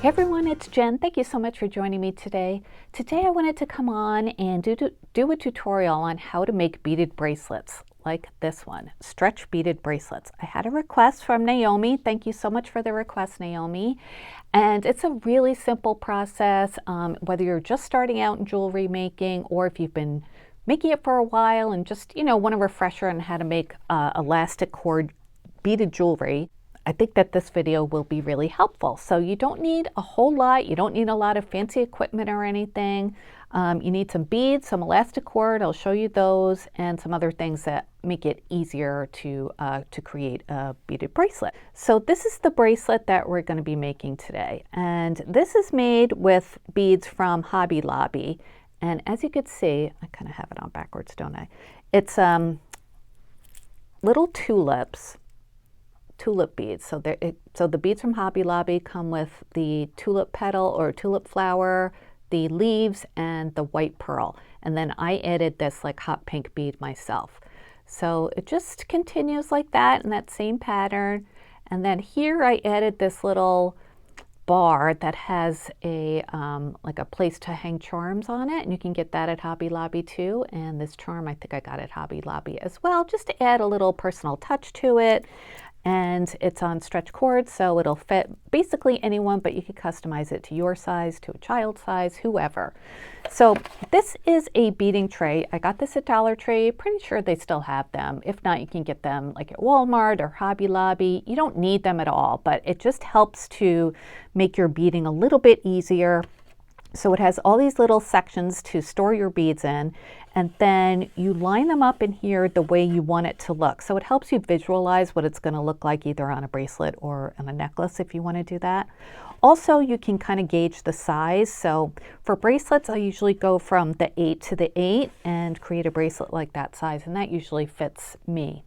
Hey everyone, it's Jen. Thank you so much for joining me today. Today I wanted to come on and do a tutorial on how to make beaded bracelets like this one, stretch beaded bracelets. I had a request from Naomi. Thank you so much for the request, Naomi. And it's a really simple process, whether you're just starting out in jewelry making or if you've been making it for a while and just, want a refresher on how to make elastic cord beaded jewelry. I think that this video will be really helpful. So you don't need a whole lot. You don't need a lot of fancy equipment or anything. You need some beads, some elastic cord. I'll show you those, and some other things that make it easier to create a beaded bracelet. So this is the bracelet that we're going to be making today. And this is made with beads from Hobby Lobby. And as you can see, I kind of have it on backwards, don't I? It's little tulip beads. So the beads from Hobby Lobby come with the tulip petal or tulip flower, the leaves, and the white pearl. And then I added this like hot pink bead myself. So it just continues like that in that same pattern. And then here I added this little bar that has a like a place to hang charms on it, and you can get that at Hobby Lobby too. And this charm I think I got at Hobby Lobby as well, just to add a little personal touch to it. And it's on stretch cord, so it'll fit basically anyone, but you can customize it to your size, to a child's size, whoever. So this is a beading tray. I got this at Dollar Tree. Pretty sure they still have them. If not, you can get them like at Walmart or Hobby Lobby. You don't need them at all, but it just helps to make your beading a little bit easier. So it has all these little sections to store your beads in, and then you line them up in here the way you want it to look. So it helps you visualize what it's going to look like either on a bracelet or on a necklace if you want to do that. Also, you can kind of gauge the size. So for bracelets, I usually go from the 8 to the 8 and create a bracelet like that size, and that usually fits me.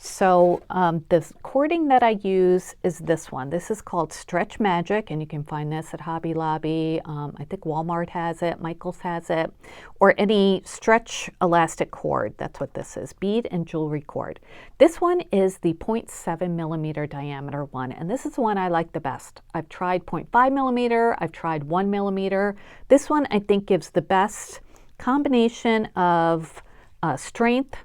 So the cording that I use is this one. This is called Stretch Magic, and you can find this at Hobby Lobby. I think Walmart has it, Michael's has it, or any stretch elastic cord. That's what this is, bead and jewelry cord. This one is the 0.7 millimeter diameter one, and this is the one I like the best. I've tried 0.5 millimeter, I've tried 1 millimeter. This one I think gives the best combination of strength,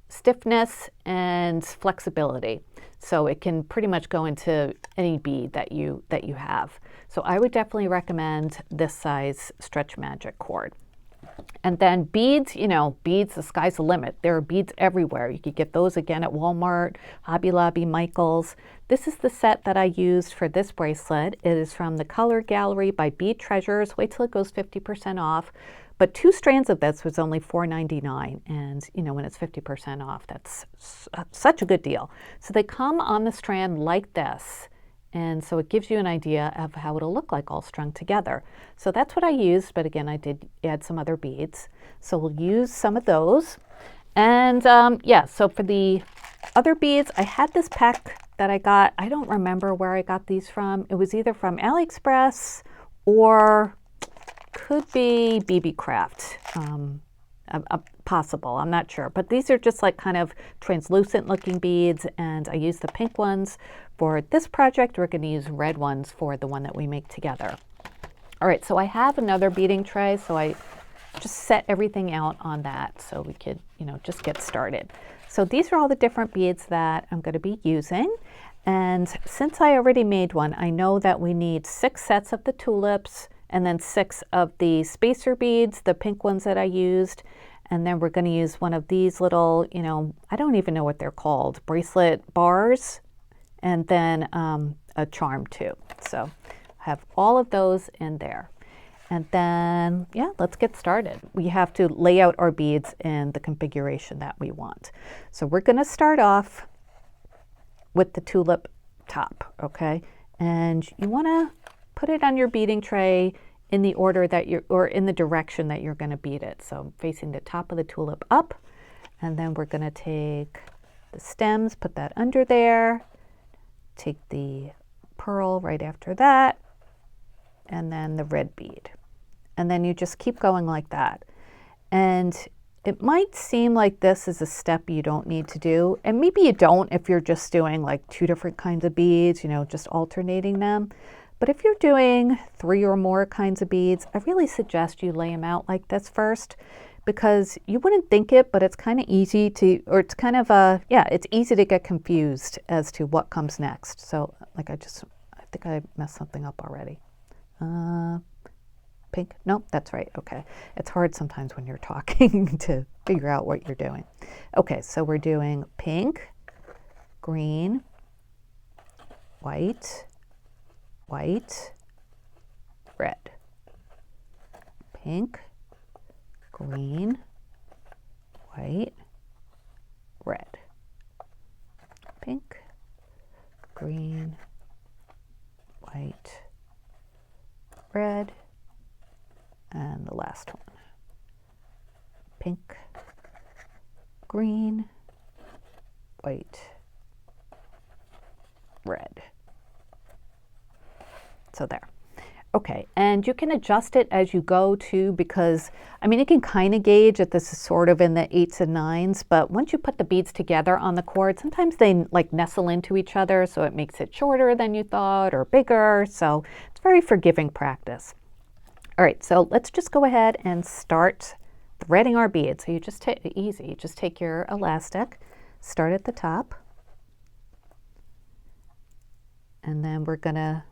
stiffness, and flexibility. So it can pretty much go into any bead that you have. So I would definitely recommend this size Stretch Magic cord. And then beads, beads, the sky's the limit. There are beads everywhere. You could get those again at Walmart, Hobby Lobby, Michael's. This is the set that I used for this bracelet. It is from the Color Gallery by Bead Treasures. Wait till it goes 50% off. But 2 strands of this was only $4.99, and when it's 50% off, that's such a good deal. So they come on the strand like this, and so it gives you an idea of how it'll look like all strung together. So that's what I used, but again, I did add some other beads. So we'll use some of those. And yeah, so for the other beads, I had this pack that I got. I don't remember where I got these from. It was either from AliExpress or could be BB Craft, possible, I'm not sure. But these are just like kind of translucent looking beads, and I used the pink ones for this project. We're going to use red ones for the one that we make together. All right, so I have another beading tray, so I just set everything out on that so we could, just get started. So these are all the different beads that I'm going to be using. And since I already made one, I know that we need 6 sets of the tulips, and then 6 of the spacer beads, the pink ones that I used. And then we're going to use one of these little, I don't even know what they're called, bracelet bars, and then a charm too. So I have all of those in there. And then, yeah, let's get started. We have to lay out our beads in the configuration that we want. So we're going to start off with the tulip top, okay? And you want to put it on your beading tray in the order that or in the direction that you're going to bead it. So facing the top of the tulip up, and then we're going to take the stems, put that under there, take the pearl right after that, and then the red bead. And then you just keep going like that. And it might seem like this is a step you don't need to do, and maybe you don't if you're just doing like 2 different kinds of beads, just alternating them. But if you're doing 3 or more kinds of beads, I really suggest you lay them out like this first, because you wouldn't think it, but it's kind of easy to, or it's kind of yeah, it's easy to get confused as to what comes next. So like I think I messed something up already. Pink? Nope, that's right. Okay. It's hard sometimes when you're talking to figure out what you're doing. Okay, so we're doing pink, green, white, white, red. Pink, green, white, red. Pink, green, white, red, and the last one. Pink, green, white, red. So there. Okay, and you can adjust it as you go too, because I mean, you can kind of gauge that this is sort of in the 8s and 9s, but once you put the beads together on the cord, sometimes they like nestle into each other, so it makes it shorter than you thought or bigger. So it's very forgiving practice. All right, so let's just go ahead and start threading our beads. So you just take it easy, just take your elastic, start at the top, and then we're gonna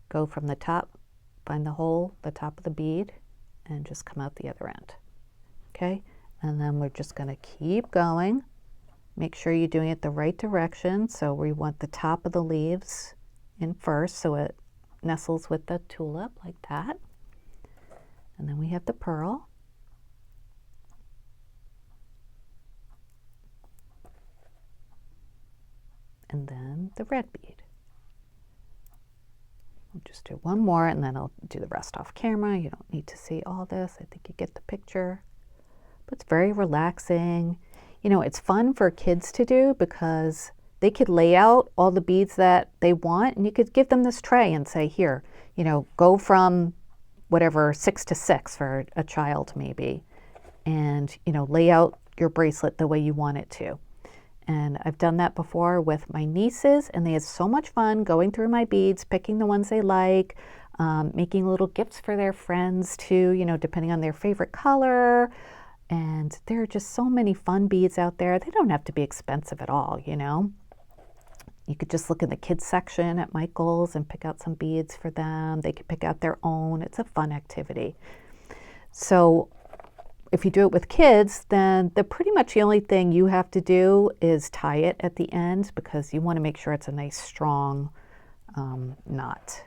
go from the top, find the hole, the top of the bead, and just come out the other end. Okay, and then we're just going to keep going. Make sure you're doing it the right direction. So we want the top of the leaves in first, so it nestles with the tulip like that. And then we have the pearl. And then the red bead. We'll just do one more and then I'll do the rest off camera. You don't need to see all this. I think you get the picture. But it's very relaxing. You know, it's fun for kids to do because they could lay out all the beads that they want, and you could give them this tray and say, here, you know, go from whatever 6 to 6 for a child maybe, and, you know, lay out your bracelet the way you want it to. And I've done that before with my nieces, and they had so much fun going through my beads, picking the ones they like, making little gifts for their friends too, you know, depending on their favorite color. And there are just so many fun beads out there. They don't have to be expensive at all, you know. You could just look in the kids section at Michael's and pick out some beads for them. They could pick out their own. It's a fun activity. So if you do it with kids, then pretty much the only thing you have to do is tie it at the end, because you want to make sure it's a nice strong knot.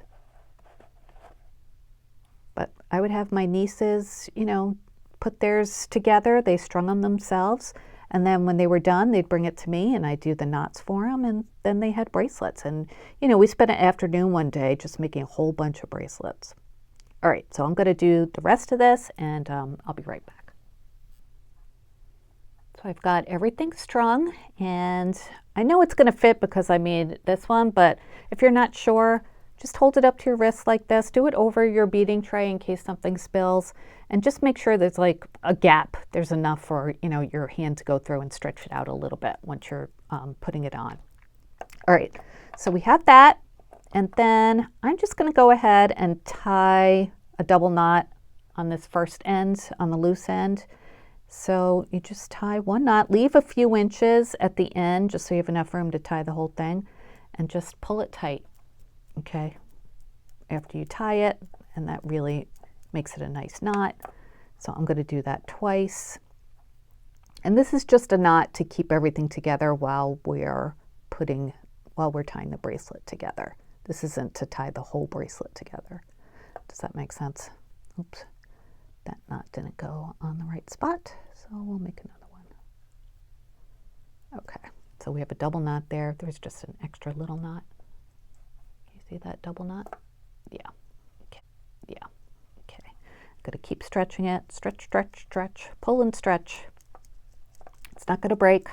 But I would have my nieces, you know, put theirs together. They strung them themselves. And then when they were done, they'd bring it to me and I'd do the knots for them. And then they had bracelets. And, you know, we spent an afternoon one day just making a whole bunch of bracelets. All right, so I'm going to do the rest of this and I'll be right back. So I've got everything strung, and I know it's going to fit because I made this one, but if you're not sure, just hold it up to your wrist like this. Do it over your beading tray in case something spills, and just make sure there's like a gap. There's enough for, you know, your hand to go through and stretch it out a little bit once you're putting it on. All right, so we have that, and then I'm just going to go ahead and tie a double knot on this first end, on the loose end. So you just tie one knot, leave a few inches at the end just so you have enough room to tie the whole thing, and just pull it tight, okay, after you tie it, and that really makes it a nice knot. So I'm going to do that twice. And this is just a knot to keep everything together while we're tying the bracelet together. This isn't to tie the whole bracelet together. Does that make sense? Oops. That knot didn't go on the right spot, so we'll make another one. Okay, so we have a double knot there. There's just an extra little knot. You see that double knot? Yeah. Okay. Yeah. Okay. I'm going to keep stretching it. Stretch, stretch, stretch. Pull and stretch. It's not going to break.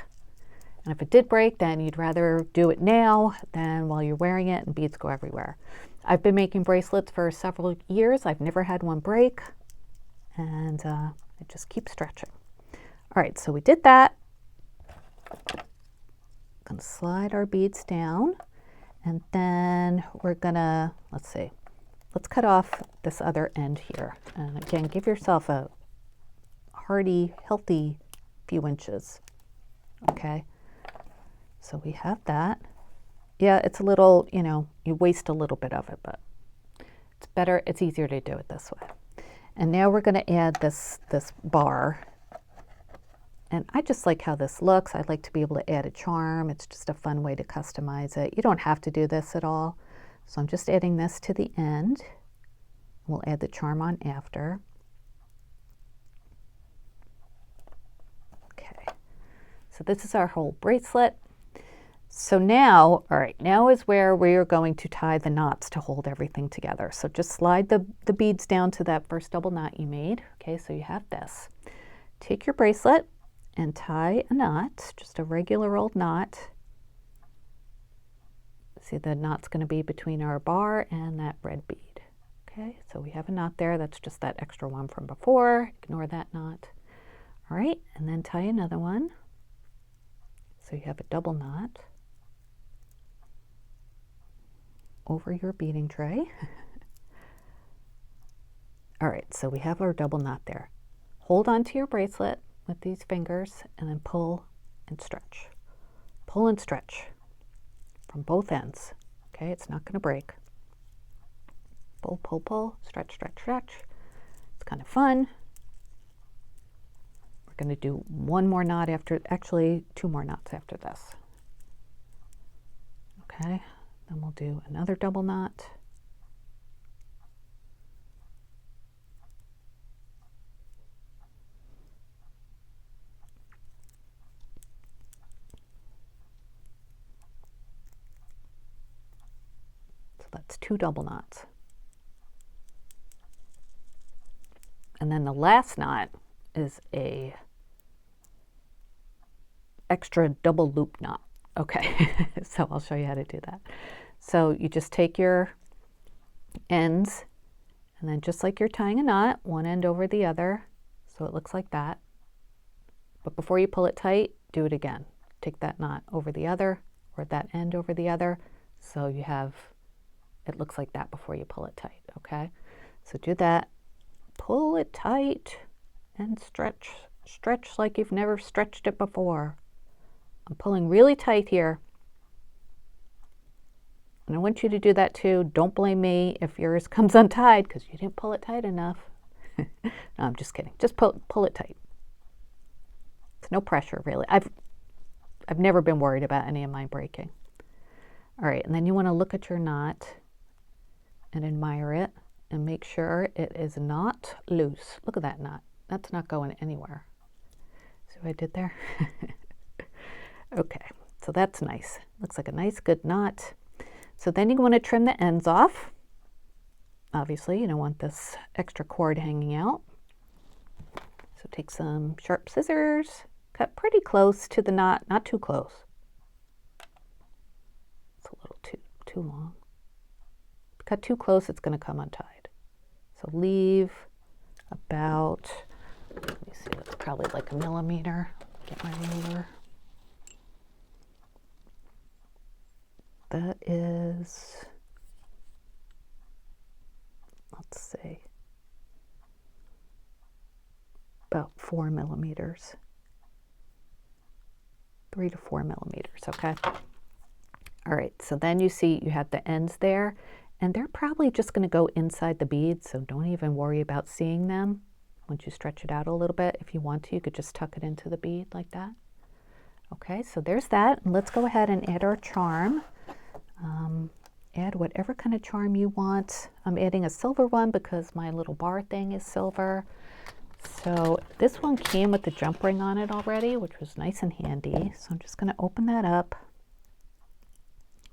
And if it did break, then you'd rather do it now than while you're wearing it and beads go everywhere. I've been making bracelets for several years. I've never had one break. And I just keep stretching. All right, so we did that. Going to slide our beads down, And then we're gonna, let's see, let's cut off this other end here. And again, give yourself a hearty, healthy few inches. Okay, so we have that. Yeah, it's a little, you know, you waste a little bit of it, but it's better, it's easier to do it this way. And now we're gonna add this bar. And I just like how this looks. I like to be able to add a charm. It's just a fun way to customize it. You don't have to do this at all. So I'm just adding this to the end. We'll add the charm on after. Okay, so this is our whole bracelet. So now, all right, now is where we're going to tie the knots to hold everything together. So just slide the beads down to that first double knot you made. Okay, so you have this. Take your bracelet and tie a knot, just a regular old knot. See, the knot's going to be between our bar and that red bead. Okay, so we have a knot there. That's just that extra one from before. Ignore that knot. All right, and then tie another one. So you have a double knot over your beading tray. All right, so we have our double knot there. Hold on to your bracelet with these fingers and then pull and stretch. Pull and stretch from both ends. Okay, it's not going to break. Pull, pull, pull, stretch, stretch, stretch. It's kind of fun. We're going to do one more knot after, actually 2 more knots after this. Okay, then we'll do another double knot. That's 2 double knots. And then the last knot is a extra double loop knot. Okay, so I'll show you how to do that. So you just take your ends and then just like you're tying a knot, one end over the other, so it looks like that. But before you pull it tight, do it again. Take that knot over the other or that end over the other, so you have, it looks like that before you pull it tight, okay? So do that, pull it tight and stretch. Stretch like you've never stretched it before. I'm pulling really tight here. And I want you to do that too. Don't blame me if yours comes untied because you didn't pull it tight enough. No, I'm just kidding. Just pull it tight. It's no pressure really. I've never been worried about any of mine breaking. All right, and then you want to look at your knot and admire it and make sure it is not loose. Look at that knot. That's not going anywhere. See what I did there? Okay, so that's nice. Looks like a nice good knot. So then you want to trim the ends off. Obviously, you don't want this extra cord hanging out. So take some sharp scissors, cut pretty close to the knot, not too close. It's a little too long. Cut too close, it's going to come untied. So leave about, let me see, that's probably like 1 millimeter. Get my ruler. That is, let's see, about 4 millimeters. 3 to 4 millimeters, okay? All right, so then you see you have the ends there, and they're probably just going to go inside the bead, so don't even worry about seeing them. Once you stretch it out a little bit, if you want to, you could just tuck it into the bead like that. Okay, so there's that. And let's go ahead and add our charm. Add whatever kind of charm you want. I'm adding a silver one because my little bar thing is silver. So this one came with the jump ring on it already, which was nice and handy. So I'm just going to open that up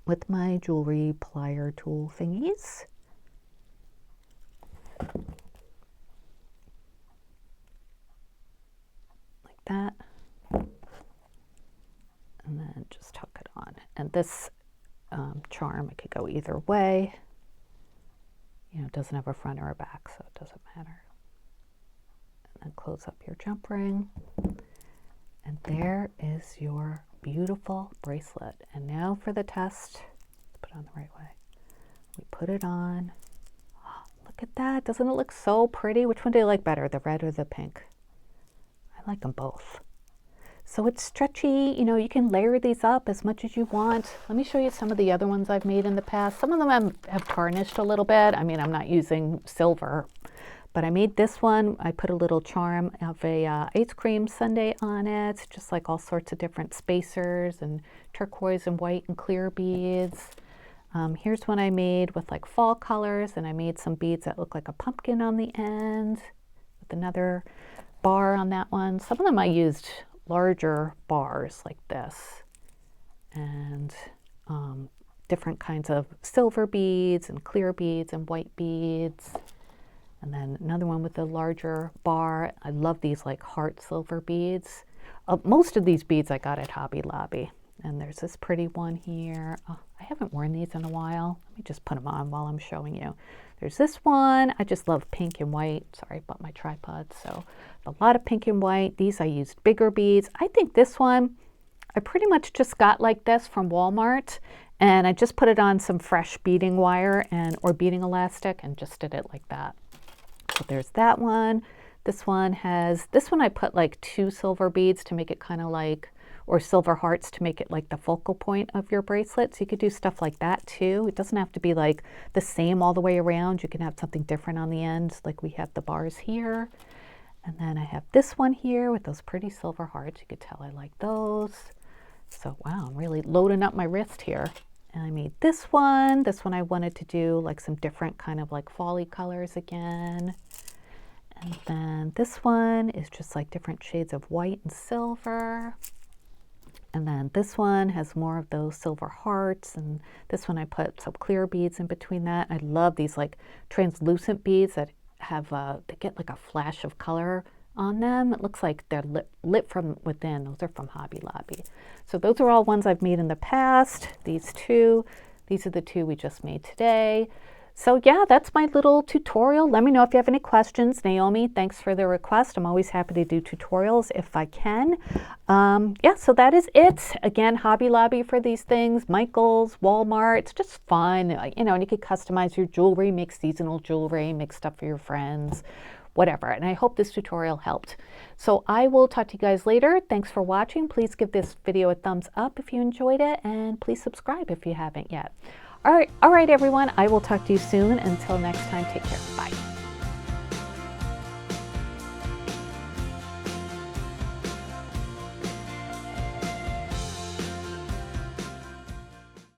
with my jewelry plier tool thingies. Like that. And then just tuck it on. And this charm, it could go either way. You know, it doesn't have a front or a back, so it doesn't matter. And then close up your jump ring. And there is your beautiful bracelet. And now for the test. Put on the right way. We put it on. Oh, look at that. Doesn't it look so pretty? Which one do you like better, the red or the pink? I like them both. So it's stretchy, you know, you can layer these up as much as you want. Let me show you some of the other ones I've made in the past. Some of them have tarnished a little bit. I mean, I'm not using silver, but I made this one. I put a little charm of a ice cream sundae on it, just like all sorts of different spacers and turquoise and white and clear beads. Here's one I made with like fall colors, and I made some beads that look like a pumpkin on the end with another bar on that one. Some of them I used larger bars like this, and different kinds of silver beads and clear beads and white beads. And then another one with a larger bar. I love these like heart silver beads. Most of these beads I got at Hobby Lobby. And there's this pretty one here. Oh, I haven't worn these in a while. Let me just put them on while I'm showing you. There's this one. I just love pink and white. Sorry about my tripod. So a lot of pink and white. These I used bigger beads. I think this one, I pretty much just got like this from Walmart. And I just put it on some fresh beading wire or beading elastic and just did it like that. So there's that one. This one I put like 2 silver beads to make it kind of like, or silver hearts to make it like the focal point of your bracelet. So you could do stuff like that too. It doesn't have to be like the same all the way around. You can have something different on the ends, like we have the bars here. And then I have this one here with those pretty silver hearts. You could tell I like those. So wow, I'm really loading up my wrist here. And I made this one. This one I wanted to do like some different kind of like fall-y colors again. And then this one is just like different shades of white and silver. And then this one has more of those silver hearts, and this one I put some clear beads in between that. I love these like translucent beads that have, they get like a flash of color on them. It looks like they're lit from within. Those are from Hobby Lobby. So those are all ones I've made in the past. These are the 2 we just made today. So yeah, that's my little tutorial. Let me know if you have any questions. Naomi, thanks for the request. I'm always happy to do tutorials if I can. Yeah, so that is it. Again, Hobby Lobby for these things, Michael's, Walmart. It's just fun, you know, and you could customize your jewelry, make seasonal jewelry, make stuff for your friends, whatever. And I hope this tutorial helped. So I will talk to you guys later. Thanks for watching. Please give this video a thumbs up if you enjoyed it, and please subscribe if you haven't yet. All right, everyone. I will talk to you soon. Until next time, take care. Bye.